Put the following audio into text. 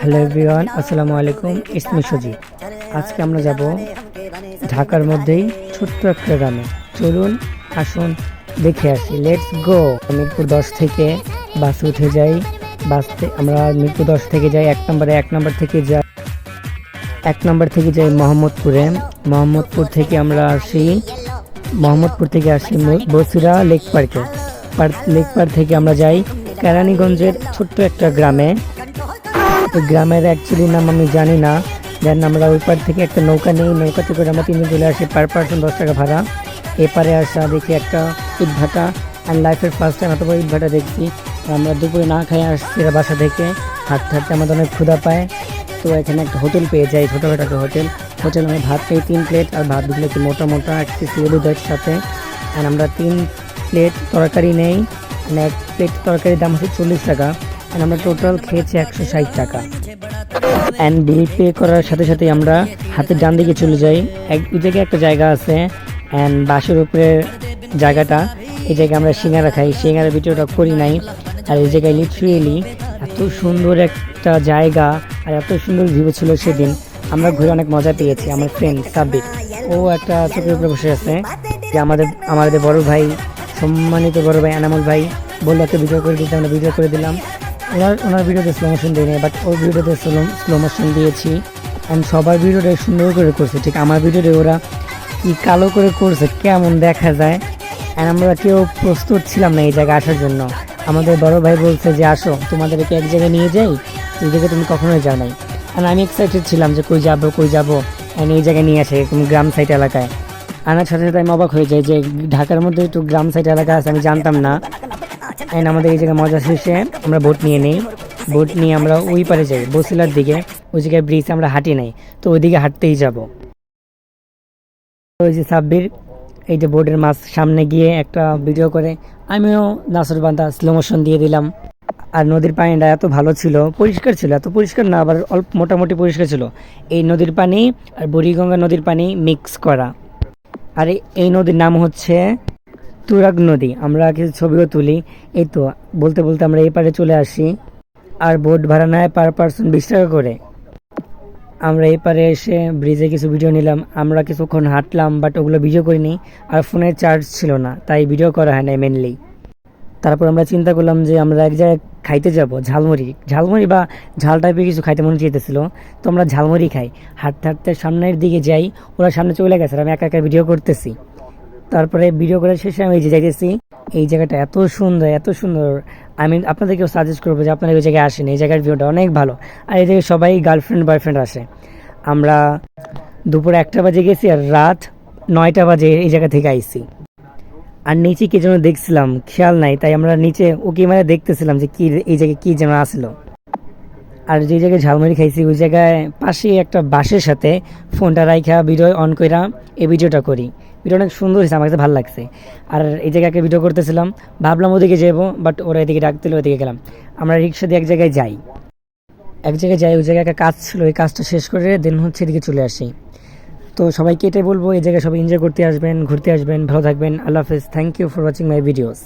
Hello everyone, আসসালামু আলাইকুম। ইসমি সুজি। আজকে আমরা যাব ঢাকার মধ্যেই ছোট্ট একটা গ্রামে। চলুন, আসুন, দেখে আসি। Let's go. মিরপুর 10 থেকে বাসে উঠে যাই। আমরা মিরপুর 10 থেকে যাই এক নম্বর থেকে যাই মোহাম্মদপুরে। মোহাম্মদপুর থেকে আসি বসিরা লেক পার্কে। লেক পার্ক থেকে আমরা যাই কেরানীগঞ্জের ছোট্ট একটা গ্রামে। ওই গ্রামের অ্যাকচুয়ালি নাম আমি জানি না। দেন আমরা ওই পার থেকে একটা নৌকা নিই, নৌকাতে করে আমরা 3 জন চলে আসি, পার পার্সন 10 টাকা ভাড়া। এপারে আসা দেখি একটা ইট ভাটা, অ্যান্ড লাইফের ফার্স্ট টাইম এত বড় ইট ভাটা দেখছি। আমরা দুপুরে না খাই আসছি বাসা থেকে, হাঁটতে হাঁটতে আমাদের অনেক ক্ষুধা পায়। তো এখানে একটা হোটেল পেয়ে যাই, ছোটোখাটো একটা হোটেল আমি ভাত খাই 3 প্লেট, আর ভাত দুগুলো একটু মোটা মোটা, একটু সিঁড়ি দেয় সাথে। অ্যান্ড আমরা 3 প্লেট তরকারি নেই, মানে 1 প্লেট তরকারির দাম হচ্ছে 40 টাকা, অ্যান্ড আমরা টোটাল খেয়েছি 160 টাকা। অ্যান্ড বিল পে করার সাথে সাথে আমরা হাতের ডান দিকে চলে যাই। ওই জায়গায় একটা জায়গা আছে, অ্যান্ড বাসের উপরে জায়গাটা, এই জায়গায় আমরা সিঙ্গারা খাই। সিঙ্গারা ভিডিওটা করি নাই। আর এই জায়গায় লিটারেলি এত সুন্দর একটা জায়গা আর এত সুন্দর ভিউ ছিল সেদিন। আমরা ঘুরে অনেক মজা পেয়েছি। আমার ফ্রেন্ড সাব্বির, ও একটা চোখের উপরে বসে আছে, যে আমাদের বড় ভাই, সম্মানিত বড় ভাই এনামুল ভাই বললো একটা ভিডিও করে দিতে, আমরা ভিডিও করে দিলাম। ওনার ভিডিওতে স্লো মোশন দিই নাই, বাট ওর ভিডিওতে স্লো মোশন দিয়েছি। অ্যান্ড সবার ভিডিওটা সুন্দর করে করছে, ঠিক আমার ভিডিওতে ওরা কি কালো করে করছে, কেমন দেখা যায়। অ্যান্ড আমরা কেউ প্রস্তুত ছিলাম না এই জায়গায় আসার জন্য। আমাদের বড় ভাই বলছে যে আসো, তোমাদেরকে এক জায়গায় নিয়ে যাই, এই জায়গায় তুমি কখনোই যাও নাই। অ্যান্ড আমি এক্সাইটেড ছিলাম যে কই যাবো, অ্যান্ড এই জায়গায় নিয়ে আসে তুমি গ্রাম সাইড এলাকায়। আনার সাথে সাথে আমি অবাক হয়ে যাই যে ঢাকার মধ্যে একটু গ্রাম সাইড এলাকা আছে, আমি জানতাম না। অ্যান্ড আমাদের এই জায়গায় মজা শেষে আমরা বোট নিয়ে আমরা ওই পারে যাই, বসিলার দিকে। ওই জায়গায় ব্রিজ আমরা হাঁটি নাই, তো ওইদিকে হাঁটতেই যাব। ওই যে সাব্বির এই যে বোর্ডের সামনে গিয়ে একটা ভিডিও করে, আমিও নাসর বান্দা স্লো মোশন দিয়ে দিলাম। আর নদীর পানিটা এত ভালো ছিল, পরিষ্কার ছিল, এত পরিষ্কার না আবার অল্প মোটামুটি পরিষ্কার ছিল। এই নদীর পানি আর বুড়িগঙ্গা নদীর পানি মিক্স করা। আর এই নদীর নাম হচ্ছে তুরাগ নদী। আমরা কিছু ছবিও তুলি। এই তো বলতে বলতে আমরা এই পারে চলে আসি। আর বোট ভাড়া নেয় পার পার্সন 20 টাকা করে। আমরা এই পারে এসে ব্রিজে কিছু ভিডিও নিলাম। আমরা কিছুক্ষণ হাঁটলাম, বাট ওগুলো ভিডিও করিনি, আর ফোনের চার্জ ছিল না, তাই ভিডিও করা হয় না মেনলি। তারপর আমরা চিন্তা করলাম যে আমরা এক জায়গায় খাইতে যাব, ঝালমুড়ি বা ঝাল টাইপের কিছু খাইতে মনে চেয়েছিল। তো আমরা ঝালমুড়ি খাই। হাঁটতে হাঁটতে সামনের দিকে যাই, ওরা সামনে চলে গেছে, আমি একা একা ভিডিও করতেছি। তারপরে ভিডিও করার শেষে আমি এই যে যাইতেছি, এই জায়গাটা এত সুন্দর। আমি আপনাদেরকেও সাজেস্ট করবো যে আপনারা ওই জায়গায় আসেন, এই জায়গার ভিউটা অনেক ভালো। আর এই জায়গায় সবাই গার্লফ্রেন্ড বয়ফ্রেন্ড আসে। আমরা দুপুর 1টা বাজে গেছি, আর রাত 9টা বাজে এই জায়গা থেকে আইছি। আর নিচে কি যেন দেখছিলাম, খেয়াল নাই, তাই আমরা নিচে ওকে মানে দেখতেছিলাম যে কি এই জায়গায় কি যেন আসলো। আর যে জায়গায় ঝালমুড়ি খাইছি ওই জায়গায় পাশে একটা বাসের সাথে ফোনটা রাইখা ভিডিও অন কইরা এই ভিডিওটা করি। ভিডিও অনেক সুন্দর হয়েছে, আমার কাছে ভালো লাগছে। আর এই জায়গায় একটা ভিডিও করতেছিলাম, ভাবলাম ওদিকে যাবো, বাট ওরা এদিকে ডাক দিল, ওদিকে গেলাম। আমরা রিক্সা দিয়ে এক জায়গায় যাই, ওই জায়গায় একটা কাজ ছিল, ওই কাজটা শেষ করে দেন হচ্ছে এদিকে চলে আসি। তো সবাইকে এটাই বলবো, এই জায়গায় সবাই এনজয় করতে আসবেন, ঘুরতে আসবেন, ভালো থাকবেন। আল্লাহ হাফেজ। Thank you for watching my videos.